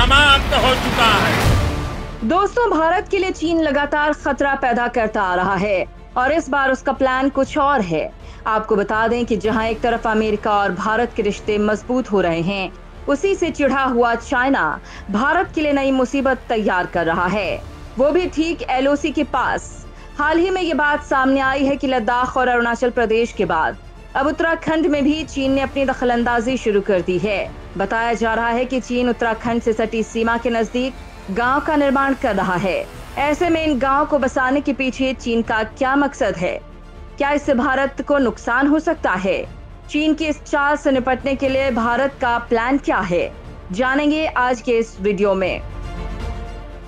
समाप्त हो चुका है। दोस्तों, भारत के लिए चीन लगातार खतरा पैदा करता आ रहा है और इस बार उसका प्लान कुछ और है। आपको बता दें कि जहां एक तरफ अमेरिका और भारत के रिश्ते मजबूत हो रहे हैं, उसी से चिढ़ा हुआ चाइना भारत के लिए नई मुसीबत तैयार कर रहा है, वो भी ठीक एलओसी के पास। हाल ही में ये बात सामने आई है कि लद्दाख और अरुणाचल प्रदेश के बाद अब उत्तराखंड में भी चीन ने अपनी दखलंदाजी शुरू कर दी है। बताया जा रहा है कि चीन उत्तराखंड से सटी सीमा के नजदीक गांव का निर्माण कर रहा है। ऐसे में इन गांव को बसाने के पीछे चीन का क्या मकसद है? क्या इससे भारत को नुकसान हो सकता है? चीन की इस चाल से निपटने के लिए भारत का प्लान क्या है, जानेंगे आज के इस वीडियो में।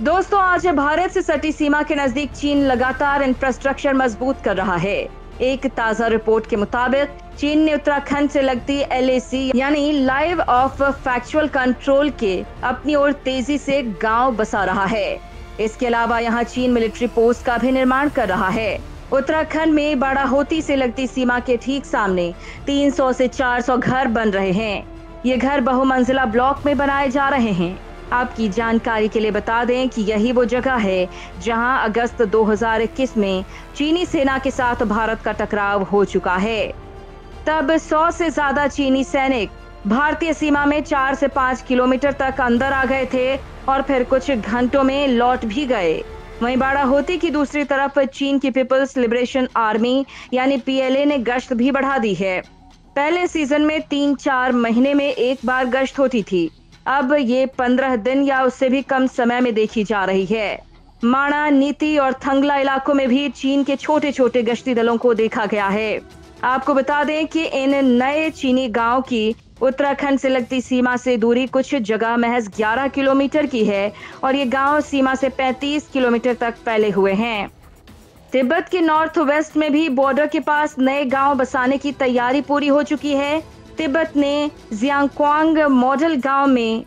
दोस्तों, आज भारत से सटी सीमा के नजदीक चीन लगातार इंफ्रास्ट्रक्चर मजबूत कर रहा है। एक ताजा रिपोर्ट के मुताबिक चीन ने उत्तराखंड से लगती एलएसी यानी लाइव ऑफ फैक्चुअल कंट्रोल के अपनी ओर तेजी से गांव बसा रहा है। इसके अलावा यहां चीन मिलिट्री पोस्ट का भी निर्माण कर रहा है। उत्तराखंड में बाड़ाहोती से लगती सीमा के ठीक सामने 300 से 400 घर बन रहे हैं। ये घर बहुमंजिला ब्लॉक में बनाए जा रहे हैं। आपकी जानकारी के लिए बता दें कि यही वो जगह है जहां अगस्त 2021 में चीनी सेना के साथ भारत का टकराव हो चुका है। तब 100 से ज्यादा चीनी सैनिक भारतीय सीमा में 4 से 5 किलोमीटर तक अंदर आ गए थे और फिर कुछ घंटों में लौट भी गए। वहीं बाड़ाहोती की दूसरी तरफ चीन की पीपल्स लिबरेशन आर्मी यानी पीएलए ने गश्त भी बढ़ा दी है। पहले सीजन में 3-4 महीने में एक बार गश्त होती थी, अब ये 15 दिन या उससे भी कम समय में देखी जा रही है। माणा, नीति और थंगला इलाकों में भी चीन के छोटे छोटे गश्ती दलों को देखा गया है। आपको बता दें कि इन नए चीनी गांव की उत्तराखंड से लगती सीमा से दूरी कुछ जगह महज 11 किलोमीटर की है और ये गांव सीमा से 35 किलोमीटर तक फैले हुए हैं। तिब्बत के नॉर्थ वेस्ट में भी बॉर्डर के पास नए गांव बसाने की तैयारी पूरी हो चुकी है। तिब्बत ने जियांगक्वांग मॉडल गांव में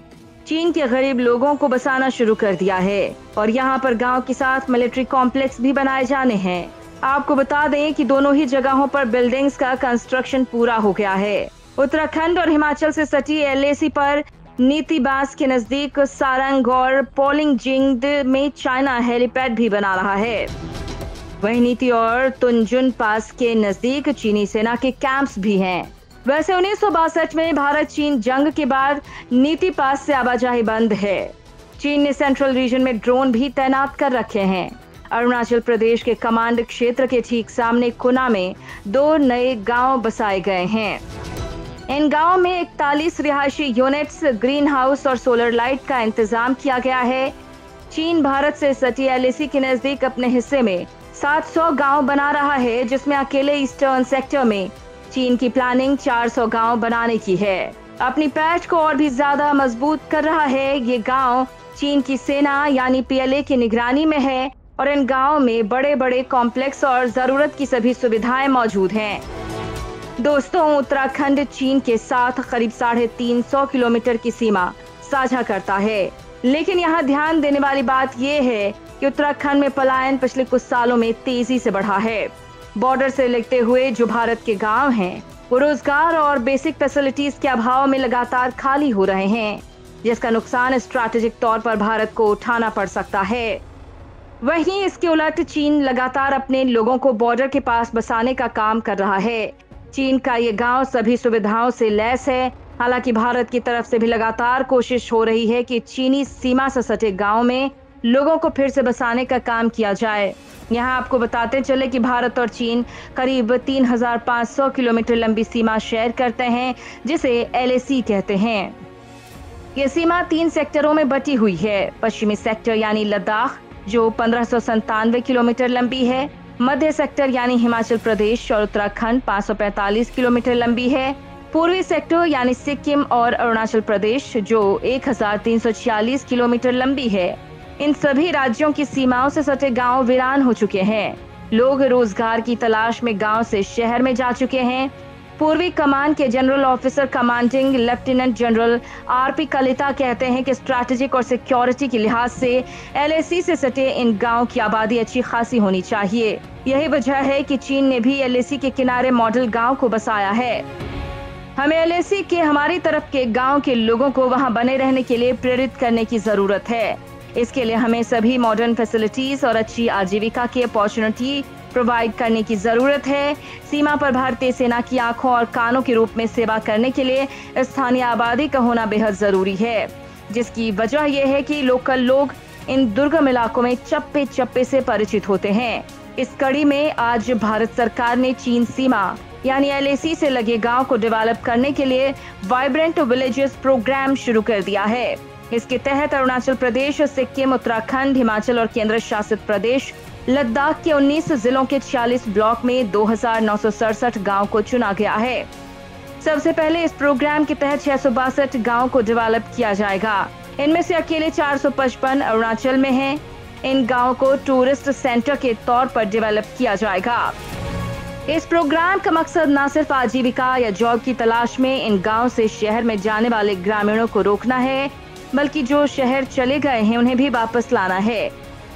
चीन के गरीब लोगों को बसाना शुरू कर दिया है और यहां पर गांव के साथ मिलिट्री कॉम्प्लेक्स भी बनाए जाने हैं। आपको बता दें कि दोनों ही जगहों पर बिल्डिंग्स का कंस्ट्रक्शन पूरा हो गया है। उत्तराखंड और हिमाचल से सटी एलएसी पर नीति बास के नजदीक सारंग और पोलिंगजिंग में चाइना हेलीपैड भी बना रहा है। वहीं नीति और तुंजुन पास के नजदीक चीनी सेना के कैंप्स भी हैं। वैसे 1962 में भारत चीन जंग के बाद नीति पास से आवाजाही बंद है। चीन ने सेंट्रल रीजन में ड्रोन भी तैनात कर रखे हैं। अरुणाचल प्रदेश के कमांड क्षेत्र के ठीक सामने कुना में 2 नए गांव बसाए गए हैं। इन गांव में 41 रिहायशी यूनिट्स, ग्रीन हाउस और सोलर लाइट का इंतजाम किया गया है। चीन भारत से सटी एलएसी के नजदीक अपने हिस्से में 700 गांव बना रहा है, जिसमें अकेले ईस्टर्न सेक्टर में चीन की प्लानिंग 400 गांव बनाने की है। अपनी पैठ को और भी ज्यादा मजबूत कर रहा है। ये गांव चीन की सेना यानी पीएलए की निगरानी में है और इन गांव में बड़े बड़े कॉम्प्लेक्स और जरूरत की सभी सुविधाएं मौजूद हैं। दोस्तों, उत्तराखंड चीन के साथ करीब 350 किलोमीटर की सीमा साझा करता है, लेकिन यहाँ ध्यान देने वाली बात यह है कि उत्तराखंड में पलायन पिछले कुछ सालों में तेजी से बढ़ा है। बॉर्डर से लगते हुए जो भारत के गांव हैं, वो रोजगार और बेसिक फैसिलिटीज के अभाव में लगातार खाली हो रहे हैं, जिसका नुकसान स्ट्रैटेजिक तौर पर भारत को उठाना पड़ सकता है। वहीं इसके उलट चीन लगातार अपने लोगों को बॉर्डर के पास बसाने का काम कर रहा है। चीन का ये गांव सभी सुविधाओं से लैस है। हालांकि भारत की तरफ से भी लगातार कोशिश हो रही है कि चीनी सीमा से सटे गांव में लोगों को फिर से बसाने का काम किया जाए। यहाँ आपको बताते चले कि भारत और चीन करीब 3500 किलोमीटर लंबी सीमा शेयर करते हैं, जिसे एलएसी कहते हैं। ये सीमा 3 सेक्टरों में बटी हुई है। पश्चिमी सेक्टर यानी लद्दाख जो 1597 किलोमीटर लंबी है, मध्य सेक्टर यानी हिमाचल प्रदेश और उत्तराखंड 545 किलोमीटर लंबी है, पूर्वी सेक्टर यानी सिक्किम और अरुणाचल प्रदेश जो 1346 किलोमीटर लंबी है। इन सभी राज्यों की सीमाओं से सटे गांव वीरान हो चुके हैं। लोग रोजगार की तलाश में गांव से शहर में जा चुके हैं। पूर्वी कमान के general officer commanding lieutenant general RP Kalita कहते हैं कि स्ट्रैटेजिक और सिक्योरिटी के लिहाज से एलएसी से सटे इन गांव की आबादी अच्छी खासी होनी चाहिए। यही वजह है कि चीन ने भी एलएसी के किनारे मॉडल गांव को बसाया है। हमें LAC के हमारी तरफ के गांव के लोगों को वहां बने रहने के लिए प्रेरित करने की जरूरत है। इसके लिए हमें सभी मॉडर्न फैसिलिटीज और अच्छी आजीविका की अपॉर्चुनिटी प्रोवाइड करने की जरूरत है। सीमा पर भारतीय सेना की आंखों और कानों के रूप में सेवा करने के लिए स्थानीय आबादी का होना बेहद जरूरी है, जिसकी वजह यह है कि लोकल लोग इन दुर्गम इलाकों में चप्पे चप्पे से परिचित होते हैं। इस कड़ी में आज भारत सरकार ने चीन सीमा यानी LAC से लगे गांव को डेवलप करने के लिए वाइब्रेंट विलेजेस प्रोग्राम शुरू कर दिया है। इसके तहत अरुणाचल प्रदेश, सिक्किम, उत्तराखंड, हिमाचल और केंद्र शासित प्रदेश लद्दाख के 19 जिलों के 46 ब्लॉक में 2967 गांव को चुना गया है। सबसे पहले इस प्रोग्राम के तहत 662 गांव को डेवलप किया जाएगा। इनमें से अकेले 455 अरुणाचल में हैं। इन गांवों को टूरिस्ट सेंटर के तौर पर डेवलप किया जाएगा। इस प्रोग्राम का मकसद न सिर्फ आजीविका या जॉब की तलाश में इन गांव से शहर में जाने वाले ग्रामीणों को रोकना है, बल्कि जो शहर चले गए हैं उन्हें भी वापस लाना है।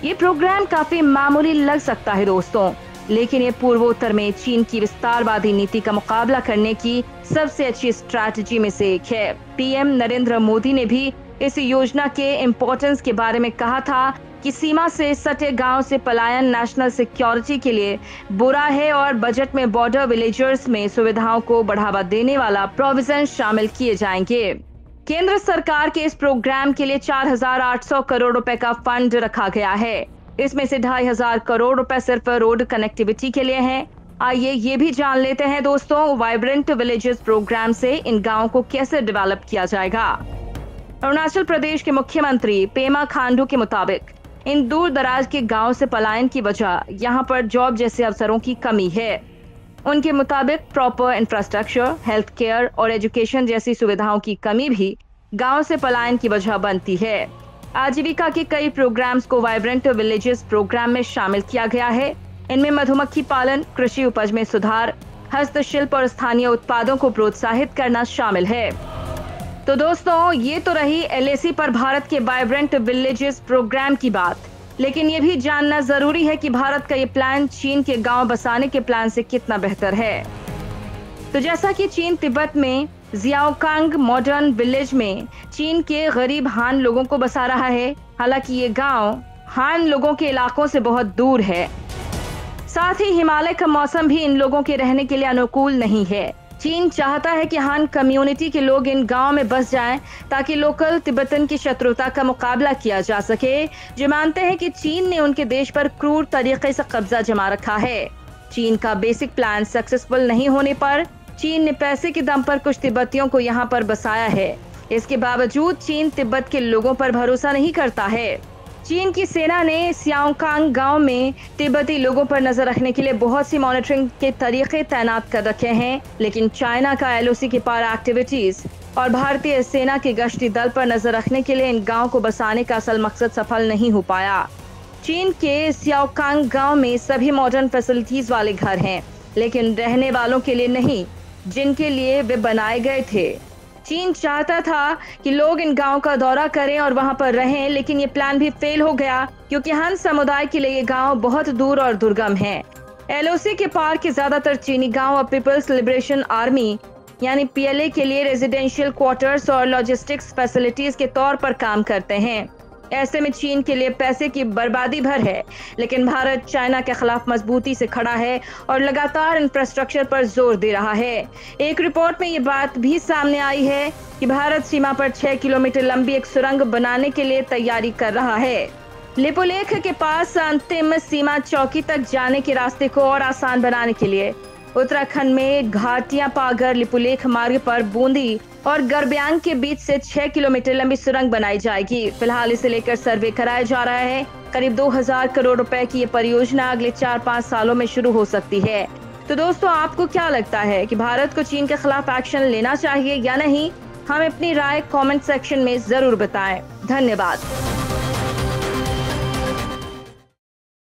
ये प्रोग्राम काफी मामूली लग सकता है दोस्तों, लेकिन ये पूर्वोत्तर में चीन की विस्तारवादी नीति का मुकाबला करने की सबसे अच्छी स्ट्रैटेजी में से एक है। PM नरेंद्र मोदी ने भी इस योजना के इम्पोर्टेंस के बारे में कहा था कि सीमा से सटे गांव से पलायन नेशनल सिक्योरिटी के लिए बुरा है और बजट में बॉर्डर विलेजर्स में सुविधाओं को बढ़ावा देने वाला प्रोविजन शामिल किए जाएंगे। केंद्र सरकार के इस प्रोग्राम के लिए 4,800 करोड़ रुपए का फंड रखा गया है। इसमें से 2,500 करोड़ रुपए सिर्फ रोड कनेक्टिविटी के लिए हैं। आइए ये भी जान लेते हैं दोस्तों, वाइब्रेंट विलेजेस प्रोग्राम से इन गांवों को कैसे डेवलप किया जाएगा। अरुणाचल प्रदेश के मुख्यमंत्री पेमा खांडू के मुताबिक इन दूर दराज के गांव से पलायन की वजह यहाँ पर जॉब जैसे अवसरों की कमी है। उनके मुताबिक प्रॉपर इंफ्रास्ट्रक्चर, हेल्थ केयर और एजुकेशन जैसी सुविधाओं की कमी भी गांव से पलायन की वजह बनती है। आजीविका के कई प्रोग्राम्स को वाइब्रेंट विलेजेस प्रोग्राम में शामिल किया गया है। इनमें मधुमक्खी पालन, कृषि उपज में सुधार, हस्तशिल्प और स्थानीय उत्पादों को प्रोत्साहित करना शामिल है। तो दोस्तों, ये तो रही LAC पर भारत के वाइब्रेंट विलेजेस प्रोग्राम की बात, लेकिन ये भी जानना जरूरी है कि भारत का ये प्लान चीन के गांव बसाने के प्लान से कितना बेहतर है। तो जैसा कि चीन तिब्बत में जियाओकांग मॉडर्न विलेज में चीन के गरीब हान लोगों को बसा रहा है, हालांकि ये गांव हान लोगों के इलाकों से बहुत दूर है। साथ ही हिमालय का मौसम भी इन लोगों के रहने के लिए अनुकूल नहीं है। चीन चाहता है कि हान कम्युनिटी के लोग इन गांव में बस जाएं ताकि लोकल तिब्बतन की शत्रुता का मुकाबला किया जा सके, जो मानते हैं कि चीन ने उनके देश पर क्रूर तरीके से कब्जा जमा रखा है। चीन का बेसिक प्लान सक्सेसफुल नहीं होने पर चीन ने पैसे के दम पर कुछ तिब्बतियों को यहाँ पर बसाया है। इसके बावजूद चीन तिब्बत के लोगों पर भरोसा नहीं करता है। चीन की सेना ने सियाओकांग गांव में तिब्बती लोगों पर नजर रखने के लिए बहुत सी मॉनिटरिंग के तरीके तैनात कर रखे हैं, लेकिन चाइना का LOC के पार एक्टिविटीज और भारतीय सेना के गश्ती दल पर नजर रखने के लिए इन गांव को बसाने का असल मकसद सफल नहीं हो पाया। चीन के सियाओकांग गांव में सभी मॉडर्न फैसिलिटीज वाले घर हैं, लेकिन रहने वालों के लिए नहीं, जिनके लिए वे बनाए गए थे। चीन चाहता था कि लोग इन गांव का दौरा करें और वहां पर रहें, लेकिन ये प्लान भी फेल हो गया क्योंकि हान समुदाय के लिए ये गांव बहुत दूर और दुर्गम है। LOC के पार के ज्यादातर चीनी गांव अब पीपल्स लिबरेशन आर्मी यानी PLA के लिए रेजिडेंशियल क्वार्टर्स और लॉजिस्टिक्स फैसिलिटीज के तौर पर काम करते हैं। ऐसे में चीन के लिए पैसे की बर्बादी भर है, लेकिन भारत चाइना के खिलाफ मजबूती से खड़ा है और लगातार इंफ्रास्ट्रक्चर पर जोर दे रहा है। एक रिपोर्ट में ये बात भी सामने आई है कि भारत सीमा पर 6 किलोमीटर लंबी एक सुरंग बनाने के लिए तैयारी कर रहा है। लिपुलेख के पास अंतिम सीमा चौकी तक जाने के रास्ते को और आसान बनाने के लिए उत्तराखंड में घाटियां पागर लिपुलेख मार्ग पर बूंदी और गरब्यांग के बीच से 6 किलोमीटर लंबी सुरंग बनाई जाएगी। फिलहाल इसे लेकर सर्वे कराया जा रहा है। करीब 2000 करोड़ रुपए की ये परियोजना अगले 4-5 सालों में शुरू हो सकती है। तो दोस्तों, आपको क्या लगता है कि भारत को चीन के खिलाफ एक्शन लेना चाहिए या नहीं? हमें अपनी राय कमेंट सेक्शन में जरूर बताएं। धन्यवाद।